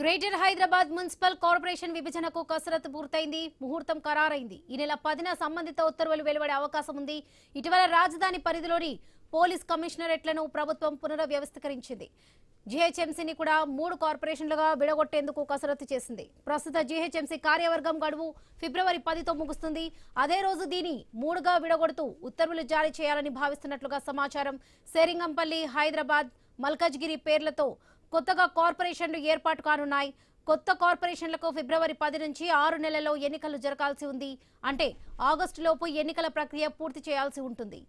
Greater Hyderabad municipal corporation విభజనకు కసరత్తు పూర్తయింది. ముహూర్తం ఖరారైంది. ఈ నెల 10న సంబంధిత ఉత్తర్వులు వెలువడే అవకాశం ఉంది. ఇటీవల రాజధాని పరిధిలోని పోలీస్ కమిషనరేట్లను ప్రభుత్వం పునర్వ్యవస్థీకరించింది. జీహెచ్ఎంసీని కూడా 3 కార్పొరేషన్లుగా విడగొట్టేందుకు కసరత్తు చేసింది. ప్రస్తుత జీహెచ్ఎంసీ కార్యవర్గం గడువు ఫిబ్రవరి 10తో ముగుస్తుంది. అదే రోజు దీని 3గా విడగొడుతూ ఉత్తర్వులు జారీ చేయాలని భావిస్తున్నట్లుగా సమాచారం. శేరింగంపల్లి, హైదరాబాద్, మల్కజ్గిరి పేర్లతో కొత్తగా కార్పొరేషన్లు ఏర్పాటు కానున్నాయి. కొత్త కార్పొరేషన్లకు ఫిబ్రవరి 10 నుంచి 6 నెలల్లో ఎన్నికలు జరగాల్సి ఉంది. అంటే ఆగస్టులోపు ఎన్నికల ప్రక్రియ పూర్తి చేయాల్సి ఉంటుంది.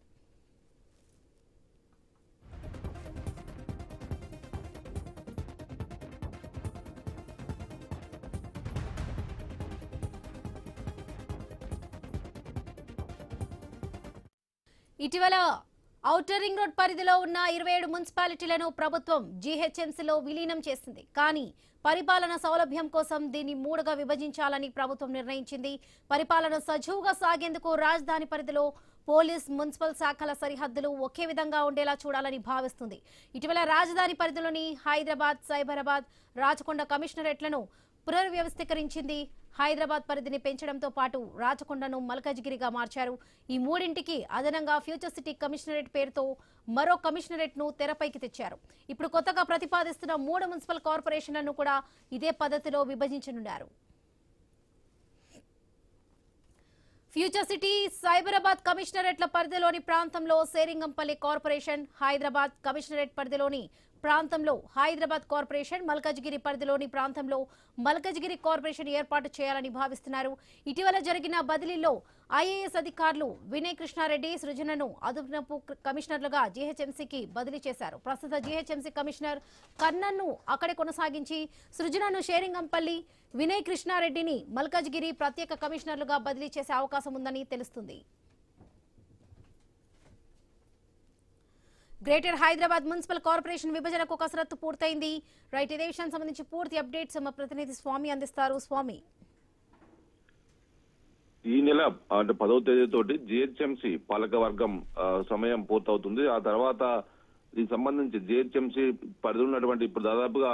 ఇటీవల ఔటర్ రింగ్ రోడ్ పరిధిలో ఉన్న 27 మున్సిపాలిటీలను ప్రభుత్వం జీహెచ్ఎంసీలో విలీనం చేసింది. కానీ పరిపాలన సౌలభ్యం కోసం దీన్ని 3గా విభజించాలని ప్రభుత్వం నిర్ణయించింది. పరిపాలన సజావుగా సాగేందుకు రాజధాని పరిధిలో పోలీస్, మున్సిపల్ శాఖల సరిహద్దులు ఒకే విధంగా ఉండేలా చూడాలని భావిస్తుంది. ఇటీవల రాజధాని పరిధిలోని హైదరాబాద్, సైబరాబాద్, రాచకొండ కమిషనరేట్లను పునర్వ్యవస్థీకరించింది. హైదరాబాద్ పరిధిని పెంచడంతో పాటు రాచకొండను మల్కజ్గిరిగా మార్చారు. ఈ మూడింటికి అదనంగా ఫ్యూచర్ సిటీ కమిషనరేట్ పేరుతో మరో కమిషనరేట్ ను తెరపైకి తెచ్చారు. ఇప్పుడు కొత్తగా ప్రతిపాదిస్తున్న 3 మున్సిపల్ కార్పొరేషన్లను కూడా ఇదే పద్ధతిలో విభజించనున్నారు. ఫ్యూచర్ సిటీ, సైబరాబాద్ కమిషనరేట్ల పరిధిలోని ప్రాంతంలో శేరింగంపల్లి కార్పొరేషన్, హైదరాబాద్ కమిషనరేట్ పరిధిలోని ప్రాంతంలో హైదరాబాద్ కార్పొరేషన్, మల్కజ్గిరి పరిధిలోని ప్రాంతంలో మల్కజ్గిరి కార్పొరేషన్ ఏర్పాటు చేయాలని భావిస్తున్నారు. ఇటీవల జరిగిన బదిలీలో ఐఏఎస్ అధికారులు వినయ్ కృష్ణారెడ్డి, సృజనను అదనపు కమిషనర్లుగా జీహెచ్ఎంసీకి బదిలీ చేశారు. ప్రస్తుత జీహెచ్ఎంసీ కమిషనర్ కన్నన్ను అక్కడే కొనసాగించి సృజనను షేరింగంపల్లి, వినయ్ కృష్ణారెడ్డిని మల్కజ్గిరి ప్రత్యేక కమిషనర్లుగా బదిలీ చేసే అవకాశం ఉందని తెలుస్తుంది. గ్రేటర్ హైదరాబాద్ మున్సిపల్ కార్పొరేషన్ విభజనకు కసరత్తు పూర్తయింది. రైట్, ఇదే విషయానికి సంబంధించి పూర్తి అప్డేట్స్ మా ప్రతినిధి స్వామి అందిస్తారు. స్వామి, ఈ నెల అంటే 10వ తేదీతోటి జిహెచ్ఎంసీ పాలక వర్గం సమయం పూర్తవుతుంది. ఆ తర్వాత దీనికి సంబంధించి జిహెచ్ఎంసీ పరిధి ఉన్నటువంటి ఇప్పుడు దాదాపుగా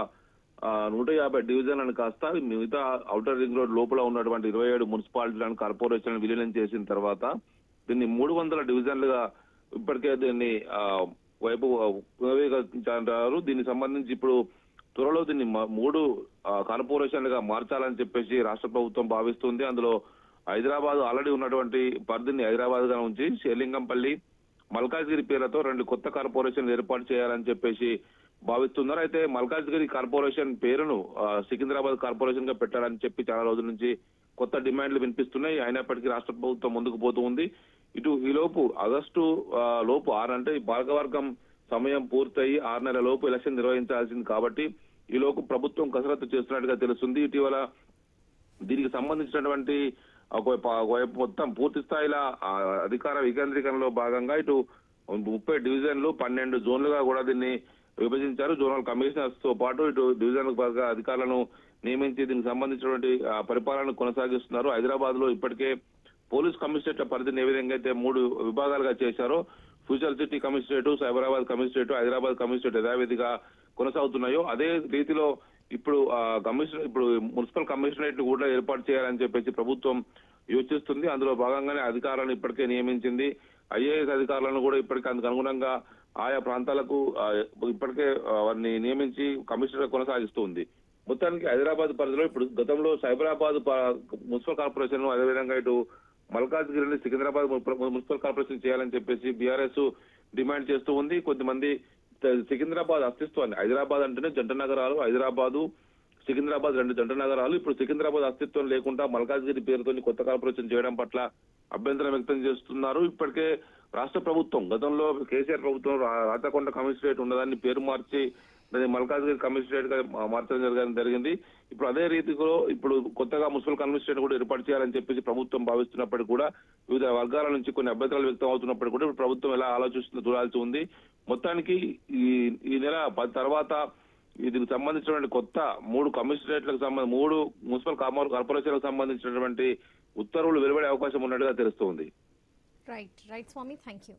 150 డివిజన్లను కాస్త మిగతా ఔటర్ రింగ్ రోడ్ లోపల ఉన్నటువంటి 27 మున్సిపాలిటీలను, కార్పొరేషన్లను విలీనం చేసిన తర్వాత దీన్ని 300 డివిజన్లుగా ఇప్పటికే దీన్ని వైపు పునర్వ్యవస్థీకరించారు. దీనికి సంబంధించి ఇప్పుడు త్వరలో దీన్ని 3 కార్పొరేషన్లుగా మార్చాలని చెప్పేసి రాష్ట్ర ప్రభుత్వం భావిస్తుంది. అందులో హైదరాబాద్ ఆల్రెడీ ఉన్నటువంటి పరిధిని హైదరాబాద్ గా ఉంచి షేర్లింగంపల్లి, మల్కాజ్గిరి పేర్లతో 2 కొత్త కార్పొరేషన్లు ఏర్పాటు చేయాలని చెప్పేసి భావిస్తున్నారు. అయితే మల్కాజ్గిరి కార్పొరేషన్ పేరును సికింద్రాబాద్ కార్పొరేషన్ గా పెట్టాలని చెప్పి చాలా రోజుల నుంచి కొత్త డిమాండ్లు వినిపిస్తున్నాయి. అయినప్పటికీ రాష్ట్ర ప్రభుత్వం ముందుకు పోతూ ఉంది. ఇటు ఈలోపు ఆగస్టు లోపు అంటే పాలకవర్గం సమయం పూర్తయి 6 నెలల లోపు ఎలక్షన్ నిర్వహించాల్సింది కాబట్టి ఈలోపు ప్రభుత్వం కసరత్తు చేస్తున్నట్టుగా తెలుస్తుంది. ఇటీవల దీనికి సంబంధించినటువంటి మొత్తం పూర్తి స్థాయిలో అధికార వికేంద్రీకరణలో భాగంగా ఇటు 30 డివిజన్లు 12 జోన్లుగా కూడా దీన్ని విభజించారు. జోనల్ కమిషనర్స్ తో పాటు ఇటు డివిజన్ అధికారులను నియమించి దీనికి సంబంధించినటువంటి పరిపాలన కొనసాగిస్తున్నారు. హైదరాబాద్ లో ఇప్పటికే పోలీస్ కమిషనరేట్ల పరిధిని ఏ విధంగా అయితే 3 విభాగాలుగా చేశారో future city commissionerate, Cyberabad commissionerate, Hyderabad commissionerate యథావిధిగా కొనసాగుతున్నాయో అదే రీతిలో ఇప్పుడు మున్సిపల్ కమిషనరేట్ కూడా ఏర్పాటు చేయాలని చెప్పేసి ప్రభుత్వం యోచిస్తుంది. అందులో భాగంగానే అధికారులను ఇప్పటికే నియమించింది. ఐఏఎస్ అధికారులను కూడా ఇప్పటికే అందుకు అనుగుణంగా ఆయా ప్రాంతాలకు ఇప్పటికే వారిని నియమించి కమిషనర్ కొనసాగిస్తుంది. మొత్తానికి హైదరాబాద్ పరిధిలో ఇప్పుడు గతంలో సైబరాబాద్ మున్సిపల్ కార్పొరేషన్, అదేవిధంగా ఇటు మల్కాజ్గిరిని సికింద్రాబాద్ మున్సిపల్ కార్పొరేషన్ చేయాలని చెప్పేసి బీఆర్ఎస్ డిమాండ్ చేస్తూ ఉంది. కొంతమంది సికింద్రాబాద్ అస్తిత్వాన్ని, హైదరాబాద్ అంటేనే జంట నగరాలు, హైదరాబాదు, సికింద్రాబాద్ 2 జంట నగరాలు, ఇప్పుడు సికింద్రాబాద్ అస్తిత్వం లేకుండా మల్కాజ్గిరి పేరుతో కొత్త కార్పొరేషన్ చేయడం పట్ల అభ్యంతరం వ్యక్తం చేస్తున్నారు. ఇప్పటికే రాష్ట్ర ప్రభుత్వం గతంలో కేసీఆర్ ప్రభుత్వం రాచకొండ కమిషనరేట్ ఉన్నదాన్ని పేరు మార్చి మల్కాజ్గిరి కమిషనరేట్ గా మార్చడం జరిగింది. ఇప్పుడు అదే రీతిలో ఇప్పుడు కొత్తగా మున్సిపల్ కమిషనరేట్ కూడా ఏర్పాటు చేయాలని చెప్పేసి ప్రభుత్వం భావిస్తున్నప్పటికీ కూడా వివిధ వర్గాల నుంచి కొన్ని అభ్యంతరాలు వ్యక్తం అవుతున్నప్పటికీ కూడా ఇప్పుడు ప్రభుత్వం ఎలా ఆలోచిస్తుందో చూడాల్సి ఉంది. మొత్తానికి ఈ నెల 10 తర్వాత దీనికి సంబంధించినటువంటి కొత్త 3 కమిషనరేట్లకు 3 మున్సిపల్ కార్పొరేషన్లకు సంబంధించినటువంటి ఉత్తర్వులు వెలువడే అవకాశం ఉన్నట్టుగా తెలుస్తోంది. Right Swami, thank you.